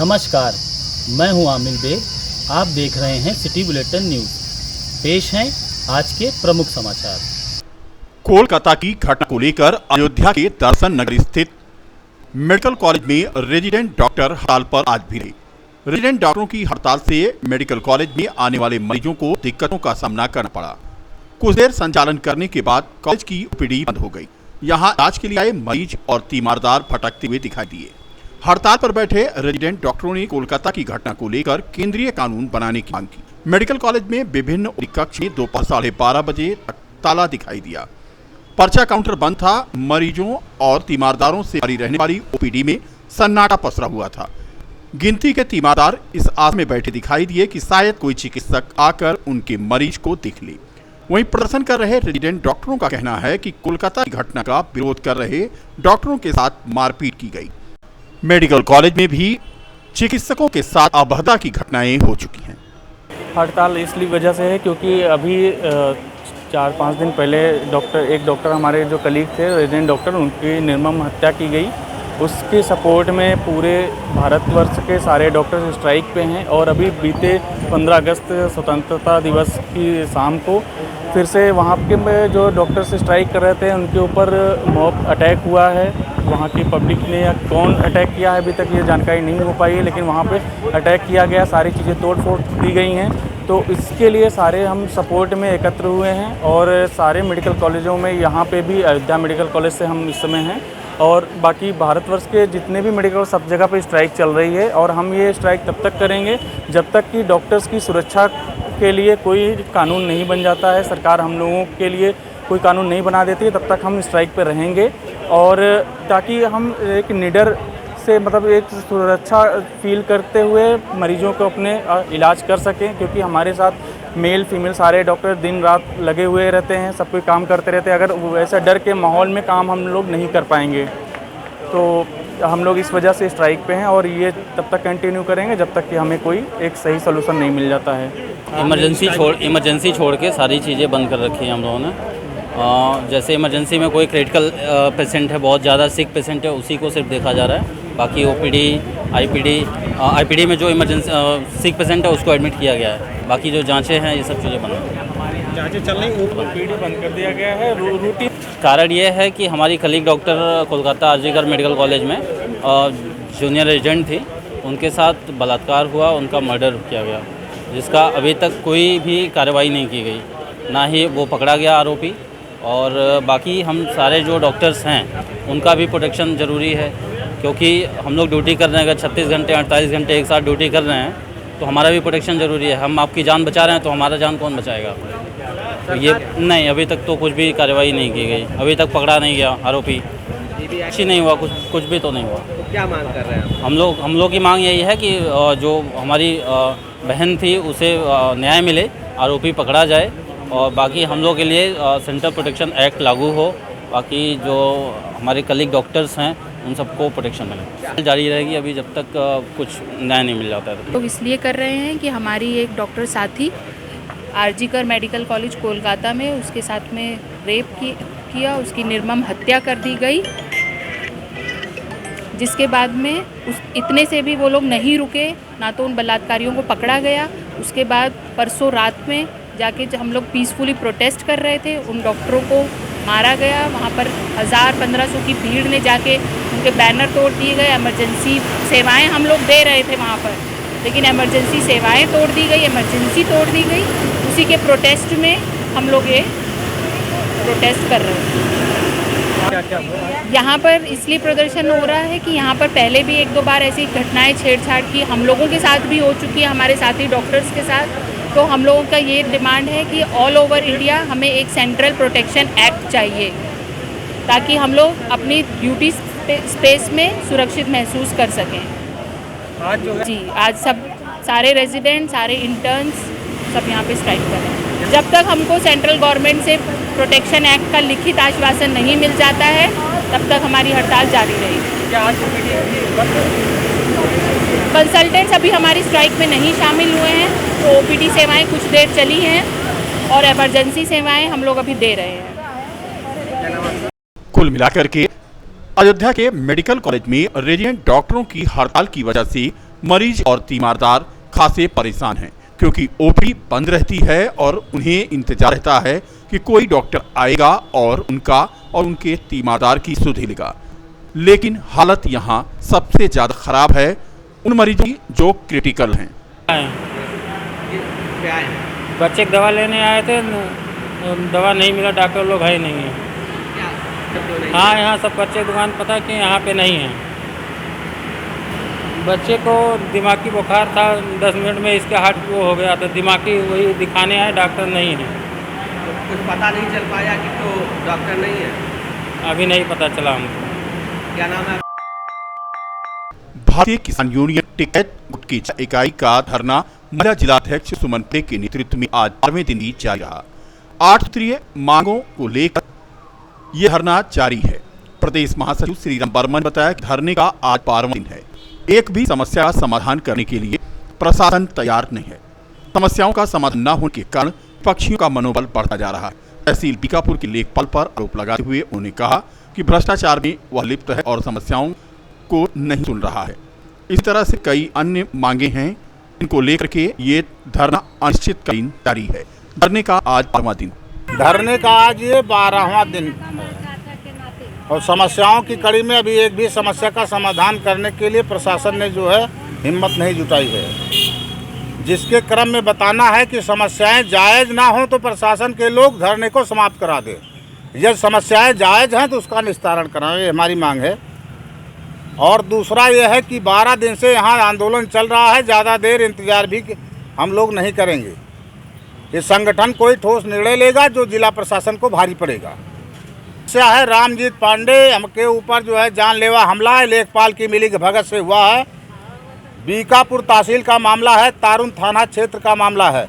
नमस्कार, मैं हूं आमिर बेग। आप देख रहे हैं सिटी बुलेटिन न्यूज़। पेश हैं आज के प्रमुख समाचार। कोलकाता की घटना को लेकर अयोध्या के दर्शन नगर स्थित मेडिकल कॉलेज में रेजिडेंट डॉक्टर हड़ताल पर आज भी रहे। रेजिडेंट डॉक्टरों की हड़ताल से मेडिकल कॉलेज में आने वाले मरीजों को दिक्कतों का सामना करना पड़ा। कुछ देर संचालन करने के बाद कॉलेज की ओपीडी बंद हो गई। यहाँ इलाज के लिए आए मरीज और तीमारदार भटकते हुए दिखाई दिए। हड़ताल पर बैठे रेजिडेंट डॉक्टरों ने कोलकाता की घटना को लेकर केंद्रीय कानून बनाने की मांग की। मेडिकल कॉलेज में विभिन्न कक्ष में दोपहर 12:30 बजे तक ताला दिखाई दिया। पर्चा काउंटर बंद था। मरीजों और तीमारदारों से भरी रहने वाली ओपीडी में सन्नाटा पसरा हुआ था। गिनती के तीमारदार इस आस में बैठे दिखाई दिए कि शायद कोई चिकित्सक आकर उनके मरीज को देख ले। वहीं प्रदर्शन कर रहे रेजिडेंट डॉक्टरों का कहना है कि कोलकाता की घटना का विरोध कर रहे डॉक्टरों के साथ मारपीट की गई। मेडिकल कॉलेज में भी चिकित्सकों के साथ अभद्रता की घटनाएं हो चुकी हैं। हड़ताल इसलिए वजह से है क्योंकि अभी 4-5 दिन पहले एक डॉक्टर हमारे जो कलीग थे रेजिडेंट डॉक्टर, उनकी निर्मम हत्या की गई। उसके सपोर्ट में पूरे भारतवर्ष के सारे डॉक्टर स्ट्राइक पे हैं और अभी बीते 15 अगस्त स्वतंत्रता दिवस की शाम को फिर से वहाँ के जो डॉक्टर्स स्ट्राइक कर रहे थे उनके ऊपर मॉब अटैक हुआ है। वहाँ की पब्लिक ने या कौन अटैक किया है अभी तक ये जानकारी नहीं हो पाई है, लेकिन वहाँ पे अटैक किया गया, सारी चीज़ें तोड़ फोड़ दी गई हैं। तो इसके लिए सारे हम सपोर्ट में एकत्र हुए हैं और सारे मेडिकल कॉलेजों में, यहाँ पे भी अयोध्या मेडिकल कॉलेज से हम इस समय हैं और बाकी भारतवर्ष के जितने भी मेडिकल सब जगह पे स्ट्राइक चल रही है। और हम ये स्ट्राइक तब तक करेंगे जब तक कि डॉक्टर्स की सुरक्षा के लिए कोई कानून नहीं बन जाता है, सरकार हम लोगों के लिए कोई कानून नहीं बना देती है, तब तक हम स्ट्राइक पर रहेंगे। और ताकि हम एक निडर से एक सुरक्षा फील करते हुए मरीजों को अपने इलाज कर सकें, क्योंकि हमारे साथ मेल फीमेल सारे डॉक्टर दिन रात लगे हुए रहते हैं, सब कोई काम करते रहते हैं। अगर वैसे डर के माहौल में काम हम लोग नहीं कर पाएंगे, तो हम लोग इस वजह से स्ट्राइक पे हैं और ये तब तक कंटिन्यू करेंगे जब तक कि हमें कोई एक सही सलूशन नहीं मिल जाता है। इमरजेंसी छोड़ के सारी चीज़ें बंद कर रखी हैं हम लोगों ने। जैसे इमरजेंसी में कोई क्रिटिकल पेशेंट है, बहुत ज़्यादा सिक पेशेंट है, उसी को सिर्फ देखा जा रहा है। बाकी ओपीडी आईपीडी में जो इमरजेंसी सिक पेशेंट है उसको एडमिट किया गया है। बाकी जो जांचें हैं ये सब चीज़ें बंद हैं। जांचें चल रही, ओपीडी बंद कर दिया गया है। रूटीन कारण ये है कि हमारी colleague doctor Kolkata RG Kar medical college में जूनियर रेजिडेंट थी, उनके साथ बलात्कार हुआ, उनका मर्डर किया गया, जिसका अभी तक कोई भी कार्रवाई नहीं की गई, ना ही वो पकड़ा गया आरोपी। और बाकी हम सारे जो डॉक्टर्स हैं उनका भी प्रोटेक्शन ज़रूरी है, क्योंकि हम लोग ड्यूटी कर रहे हैं। अगर 36 घंटे 48 घंटे एक साथ ड्यूटी कर रहे हैं तो हमारा भी प्रोटेक्शन ज़रूरी है। हम आपकी जान बचा रहे हैं तो हमारा जान कौन बचाएगा? तो ये नहीं, अभी तक तो कुछ भी कार्रवाई नहीं की गई, अभी तक पकड़ा नहीं गया आरोपी, कुछ नहीं हुआ, कुछ भी तो नहीं हुआ। तो क्या मांग कर रहे हैं हम लोग की मांग यही है कि जो हमारी बहन थी उसे न्याय मिले, आरोपी पकड़ा जाए और बाकी हम लोग के लिए सेंट्रल प्रोटेक्शन एक्ट लागू हो। बाकी जो हमारे कलीग डॉक्टर्स हैं उन सबको प्रोटेक्शन मिले, जारी रहेगी अभी जब तक कुछ न्याय नहीं मिल जाता है। तो इसलिए कर रहे हैं कि हमारी एक डॉक्टर साथी आरजीकर मेडिकल कॉलेज कोलकाता में उसके साथ में रेप किया, उसकी निर्मम हत्या कर दी गई, जिसके बाद में इतने से भी वो लोग नहीं रुके, ना तो उन बलात्कारियों को पकड़ा गया। उसके बाद परसों रात में जाके हम लोग पीसफुली प्रोटेस्ट कर रहे थे, उन डॉक्टरों को मारा गया। वहाँ पर 1000-1500 की भीड़ ने जाके उनके बैनर तोड़ दिए गए। इमरजेंसी सेवाएं हम लोग दे रहे थे वहाँ पर, लेकिन इमरजेंसी सेवाएं तोड़ दी गई, इमरजेंसी तोड़ दी गई। उसी के प्रोटेस्ट में हम लोग ये प्रोटेस्ट कर रहे हैं। यहाँ पर इसलिए प्रदर्शन हो रहा है कि यहाँ पर पहले भी 1-2 बार ऐसी घटनाएं छेड़छाड़ की हम लोगों के साथ भी हो चुकी है, हमारे साथी डॉक्टर्स के साथ। तो हम लोगों का ये डिमांड है कि ऑल ओवर इंडिया हमें एक सेंट्रल प्रोटेक्शन एक्ट चाहिए, ताकि हम लोग अपनी ड्यूटी स्पेस में सुरक्षित महसूस कर सकें। आज सब सारे रेजिडेंट, सारे इंटर्न्स सब यहाँ पे स्ट्राइक कर रहे हैं। जब तक हमको सेंट्रल गवर्नमेंट से प्रोटेक्शन एक्ट का लिखित आश्वासन नहीं मिल जाता है तब तक हमारी हड़ताल जारी रहेगी। कंसल्टेंट्स अभी हमारी स्ट्राइक में नहीं शामिल हुए हैं, तो ओपीडी सेवाएं कुछ देर चली हैं और इमरजेंसी सेवाएं हम लोग अभी दे रहे हैं। कुल मिलाकर के अयोध्या के मेडिकल कॉलेज में रेजिडेंट डॉक्टरों की हड़ताल की वजह से मरीज और तीमारदार खासे परेशान हैं क्योंकि ओपीडी बंद रहती है और उन्हें इंतजार रहता है कि कोई डॉक्टर आएगा और उनका और उनके तीमारदार की सुधि लेगा। लेकिन हालत यहाँ सबसे ज़्यादा खराब है उन मरीजों की जो क्रिटिकल हैं। बच्चे की दवा लेने आए थे, दवा नहीं मिला, डॉक्टर लोग है नहीं है। हाँ, यहाँ सब बच्चे दुकान पता कि यहाँ पे नहीं है। बच्चे को दिमागी बुखार था, 10 मिनट में इसके हार्ट वो हो गया, तो दिमागी वही दिखाने आए, डॉक्टर नहीं है। तो कुछ पता नहीं चल पाया कि तो डॉक्टर नहीं है? अभी नहीं पता चला हमको। क्या नाम है? भारतीय किसान यूनियन टिकैत गुट की इकाई का धरना महिला जिलाध्यक्ष सुमन प्ले के नेतृत्व में आज 12वें दिन भी जारी रहा। 8 सूत्रीय मांगों को लेकर ये धरना जारी है। प्रदेश महासचिव श्रीराम वर्मा ने बताया कि धरने का आज 12वां दिन है। एक भी समस्या का समाधान करने के लिए प्रशासन तैयार नहीं है। समस्याओं का समाधान न होने के कारण पक्षियों का मनोबल बढ़ता जा रहा है। तहसील बीकापुर के लेखपाल पर आरोप लगाते हुए उन्होंने कहा कि भ्रष्टाचार में वह लिप्त है और समस्याओं को नहीं सुन रहा है। इस तरह से कई अन्य मांगे हैं, इनको लेकर के ये धरना अनिश्चितकालीन जारी है। धरने का आज 12वां दिन। धरने का आज ये 12वां दिन है और समस्याओं की कड़ी में अभी एक भी समस्या का समाधान करने के लिए प्रशासन ने जो है हिम्मत नहीं जुटाई है। जिसके क्रम में बताना है कि समस्याएं जायज़ ना हो तो प्रशासन के लोग धरने को समाप्त करा दें। यदि समस्याएं जायज़ हैं तो उसका निस्तारण कराएं, ये हमारी मांग है। और दूसरा ये है कि 12 दिन से यहाँ आंदोलन चल रहा है, ज़्यादा देर इंतज़ार भी हम लोग नहीं करेंगे। ये संगठन कोई ठोस निर्णय लेगा जो जिला प्रशासन को भारी पड़ेगा। समस्या है रामजीत पांडे हमके ऊपर जो है जानलेवा हमला है, लेखपाल की मिली भगत से हुआ है। बीकापुर तहसील का मामला है, तारुन थाना क्षेत्र का मामला है,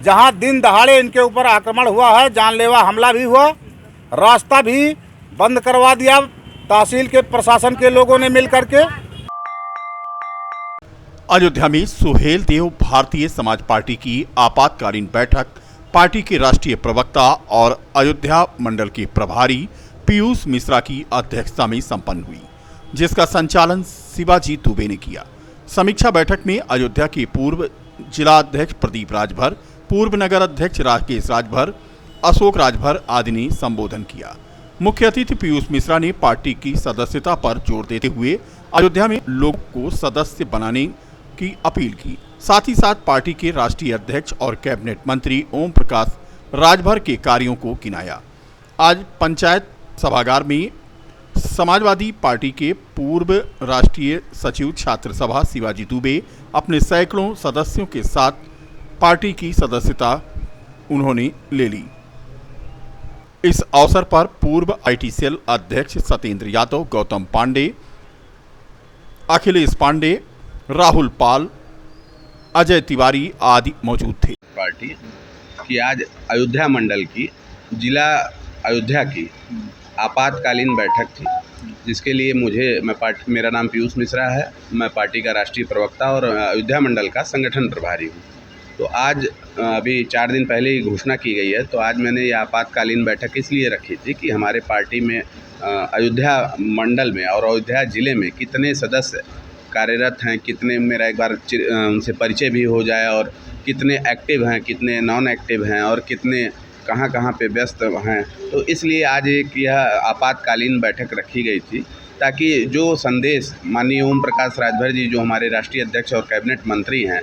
जहां दिन दहाड़े इनके ऊपर आक्रमण हुआ है, जानलेवा हमला भी हुआ, रास्ता भी बंद करवा दिया तहसील के प्रशासन के लोगों ने मिल करके। अयोध्या में सुहेल देव भारतीय समाज पार्टी की आपातकालीन बैठक पार्टी के राष्ट्रीय प्रवक्ता और अयोध्या मंडल के प्रभारी पीयूष मिश्रा की अध्यक्षता में संपन्न हुई, जिसका संचालन शिवाजी दुबे ने किया। समीक्षा बैठक में अयोध्या के पूर्व जिलाध्यक्ष प्रदीप राजभर, पूर्व नगर अध्यक्ष राकेश राजभर, अशोक राजभर आदि ने संबोधन किया। मुख्य अतिथि पीयूष मिश्रा ने पार्टी की सदस्यता पर जोर देते हुए अयोध्या में लोगों को सदस्य बनाने की अपील की। साथ ही साथ पार्टी के राष्ट्रीय अध्यक्ष और कैबिनेट मंत्री ओम प्रकाश राजभर के कार्यों को गिनाया। आज पंचायत सभागार में समाजवादी पार्टी के पूर्व राष्ट्रीय सचिव छात्र सभा शिवाजी दुबे अपने सैकड़ों सदस्यों के साथ पार्टी की सदस्यता उन्होंने ले ली। इस अवसर पर पूर्व आईटी सेल अध्यक्ष सत्येंद्र यादव, गौतम पांडे, अखिलेश पांडे, राहुल पाल, अजय तिवारी आदि मौजूद थे। पार्टी की आज अयोध्या मंडल की जिला अयोध्या की आपातकालीन बैठक थी, जिसके लिए मेरा नाम पीयूष मिश्रा है। मैं पार्टी का राष्ट्रीय प्रवक्ता और अयोध्या मंडल का संगठन प्रभारी हूँ। तो आज अभी 4 दिन पहले ही घोषणा की गई है, तो आज मैंने ये आपातकालीन बैठक इसलिए रखी थी कि हमारे पार्टी में अयोध्या मंडल में और अयोध्या ज़िले में कितने सदस्य कार्यरत हैं, कितने, मेरा एक बार उनसे परिचय भी हो जाए और कितने एक्टिव हैं, कितने नॉन एक्टिव हैं और कितने कहाँ पे व्यस्त हैं। तो इसलिए आज एक यह आपातकालीन बैठक रखी गई थी ताकि जो संदेश माननीय ओम प्रकाश राजभर जी, जो हमारे राष्ट्रीय अध्यक्ष और कैबिनेट मंत्री हैं,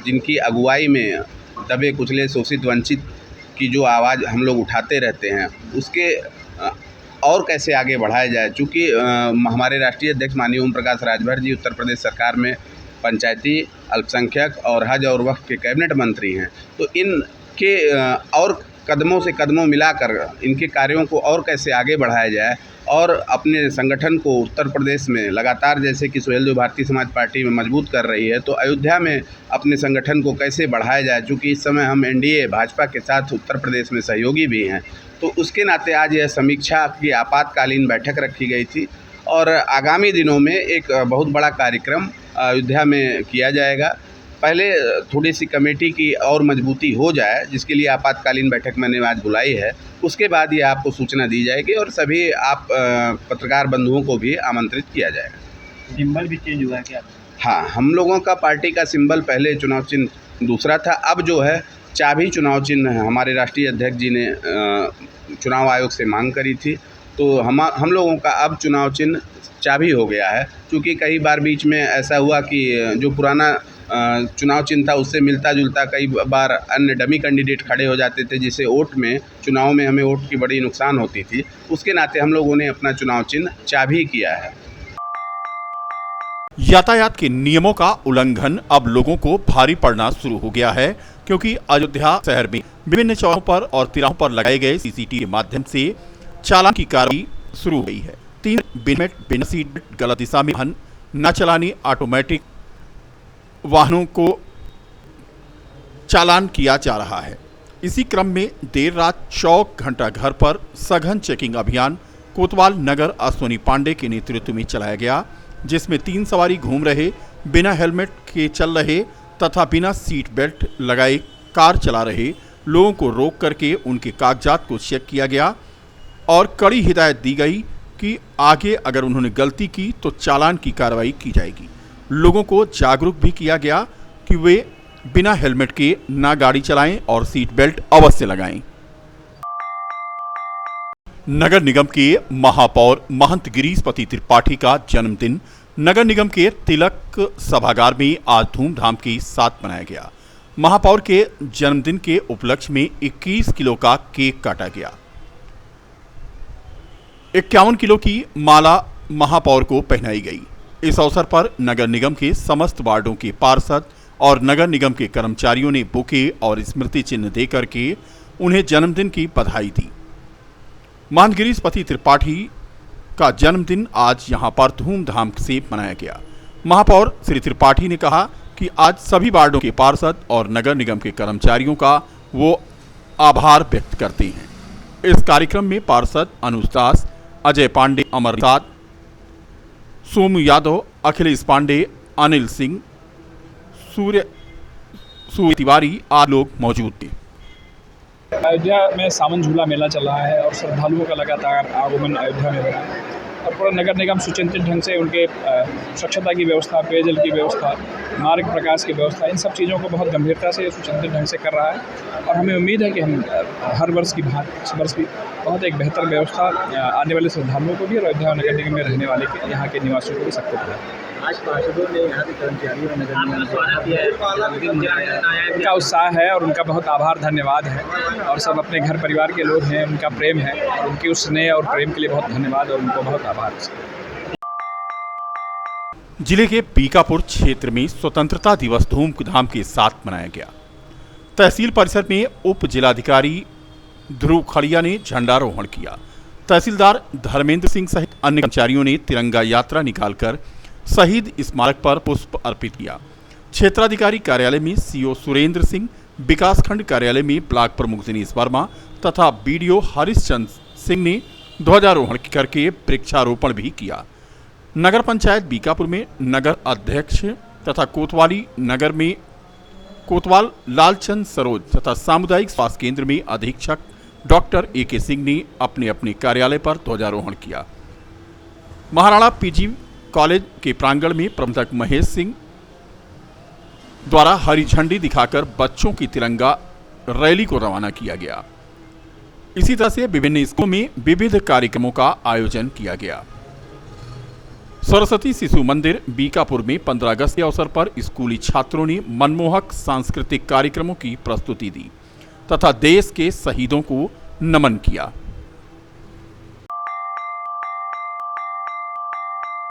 जिनकी अगुवाई में दबे कुचले शोषित वंचित की जो आवाज़ हम लोग उठाते रहते हैं, उसके और कैसे आगे बढ़ाया जाए। चूँकि हमारे राष्ट्रीय अध्यक्ष माननीय ओम प्रकाश राजभर जी उत्तर प्रदेश सरकार में पंचायती, अल्पसंख्यक और हज और वक्फ के कैबिनेट मंत्री हैं, तो इनके और कदमों से कदमों मिलाकर इनके कार्यों को और कैसे आगे बढ़ाया जाए और अपने संगठन को उत्तर प्रदेश में लगातार, जैसे कि सुहेल देव भारतीय समाज पार्टी में मजबूत कर रही है, तो अयोध्या में अपने संगठन को कैसे बढ़ाया जाए। चूँकि इस समय हम एनडीए भाजपा के साथ उत्तर प्रदेश में सहयोगी भी हैं, तो उसके नाते आज यह समीक्षा की आपातकालीन बैठक रखी गई थी और आगामी दिनों में एक बहुत बड़ा कार्यक्रम अयोध्या में किया जाएगा। पहले थोड़ी सी कमेटी की और मजबूती हो जाए, जिसके लिए आपातकालीन बैठक मैंने आज बुलाई है। उसके बाद ये आपको सूचना दी जाएगी और सभी आप पत्रकार बंधुओं को भी आमंत्रित किया जाएगा। सिंबल भी चेंज हुआ है क्या? हाँ, हम लोगों का पार्टी का सिंबल पहले चुनाव चिन्ह दूसरा था, अब जो है चाबी चुनाव चिन्ह है। हमारे राष्ट्रीय अध्यक्ष जी ने चुनाव आयोग से मांग करी थी, तो हम लोगों का अब चुनाव चिन्ह चाबी हो गया है। क्योंकि कई बार बीच में ऐसा हुआ कि जो पुराना चुनाव चिन्ह था उससे मिलता जुलता कई बार अन्य डमी कैंडिडेट खड़े हो जाते थे, जिससे वोट में चुनाव में हमें वोट की बड़ी नुकसान होती थी। उसके नाते हम लोगों ने अपना चुनाव चिन्ह चाबी किया है। यातायात के नियमों का उल्लंघन अब लोगों को भारी पड़ना शुरू हो गया है, क्योंकि अयोध्या शहर में विभिन्न चौकों पर और तिराहों पर लगाए गए सीसीटीवी के माध्यम से चालान की कार्रवाई शुरू हो गई है। 3 बिना सीट बेल्ट, गलत दिशा में वाहन न चलाने, ऑटोमेटिक वाहनों को चालान किया जा रहा है। इसी क्रम में देर रात चौक घंटा घर पर सघन चेकिंग अभियान कोतवाल नगर अश्वनी पांडे के नेतृत्व में चलाया गया, जिसमें 3 सवारी घूम रहे, बिना हेलमेट के चल रहे तथा बिना सीट बेल्ट लगाए कार चला रहे लोगों को रोक करके उनके कागजात को चेक किया गया और कड़ी हिदायत दी गई कि आगे अगर उन्होंने गलती की तो चालान की कार्रवाई की जाएगी। लोगों को जागरूक भी किया गया कि वे बिना हेलमेट के ना गाड़ी चलाएं और सीट बेल्ट अवश्य लगाएं। नगर निगम के महापौर महंत गिरीशपति त्रिपाठी का जन्मदिन नगर निगम के तिलक सभागार में आज धूमधाम के साथ मनाया गया। महापौर के जन्मदिन के उपलक्ष्य में 21 किलो का केक काटा गया। 51 किलो की माला महापौर को पहनाई गई। इस अवसर पर नगर निगम के समस्त वार्डों के पार्षद और नगर निगम के कर्मचारियों ने बुके और स्मृति चिन्ह देकर के उन्हें जन्मदिन की बधाई दी। महंत गिरीशपति त्रिपाठी का जन्मदिन आज यहां पर धूमधाम से मनाया गया। महापौर श्री त्रिपाठी ने कहा कि आज सभी वार्डों के पार्षद और नगर निगम के कर्मचारियों का वो आभार व्यक्त करते हैं। इस कार्यक्रम में पार्षद अनुज दास, अजय पांडे, अमर प्रसाद, सोमू यादव, अखिलेश पांडे, अनिल सिंह, सूर्य तिवारी आदि लोग मौजूद थे। अयोध्या में सावन झूला मेला चल रहा है और श्रद्धालुओं का लगातार आगमन अयोध्या में हो रहा है और पूरा नगर निगम सुचिंतित ढंग से उनके स्वच्छता की व्यवस्था, पेयजल की व्यवस्था, मार्ग प्रकाश की व्यवस्था, इन सब चीज़ों को बहुत गंभीरता से सुचिंतित ढंग से कर रहा है और हमें उम्मीद है कि हम हर वर्ष की भांति इस वर्ष भी बहुत एक बेहतर व्यवस्था आने वाले श्रद्धालुओं को भी और अयोध्या नगर निगम में रहने वाले के यहाँ के निवासियों को भी सबको दिया। आज पार्षदों ने यहाँ के कर्मचारियों ने उनका उत्साह है और उनका बहुत आभार धन्यवाद है और सब अपने घर परिवार के लोग हैं, उनका प्रेम है और उनकी उस स्नेह और प्रेम के लिए बहुत धन्यवाद और उनको बहुत आभार। जिले के बीकापुर क्षेत्र में स्वतंत्रता दिवस धूमधाम के साथ मनाया गया। तहसील परिसर में उप जिलाधिकारी ध्रुव खड़िया ने झंडारोहण किया। तहसीलदार धर्मेंद्र सिंह सहित अन्य कर्मचारियों ने तिरंगा यात्रा निकालकर शहीद स्मारक पर पुष्प अर्पित किया। क्षेत्राधिकारी कार्यालय में सीओ सुरेंद्र सिंह, विकासखंड कार्यालय में ब्लॉक प्रमुख दिनेश वर्मा तथा बीडीओ हरिश्चंद्र सिंह ने ध्वजारोहण करके वृक्षारोपण भी किया। नगर पंचायत बीकापुर में नगर अध्यक्ष तथा कोतवाली नगर में कोतवाल लालचंद सरोज तथा सामुदायिक स्वास्थ्य केंद्र में अधीक्षक डॉक्टर ए.के. सिंह ने अपने अपने कार्यालय पर ध्वजारोहण किया। महाराणा पीजी कॉलेज के प्रांगण में प्रबंधक महेश सिंह द्वारा हरी झंडी दिखाकर बच्चों की तिरंगा रैली को रवाना किया गया। इसी तरह से विभिन्न स्कूलों में विविध कार्यक्रमों का आयोजन किया गया। सरस्वती शिशु मंदिर बीकापुर में 15 अगस्त के अवसर पर स्कूली छात्रों ने मनमोहक सांस्कृतिक कार्यक्रमों की प्रस्तुति दी तथा देश के शहीदों को नमन किया।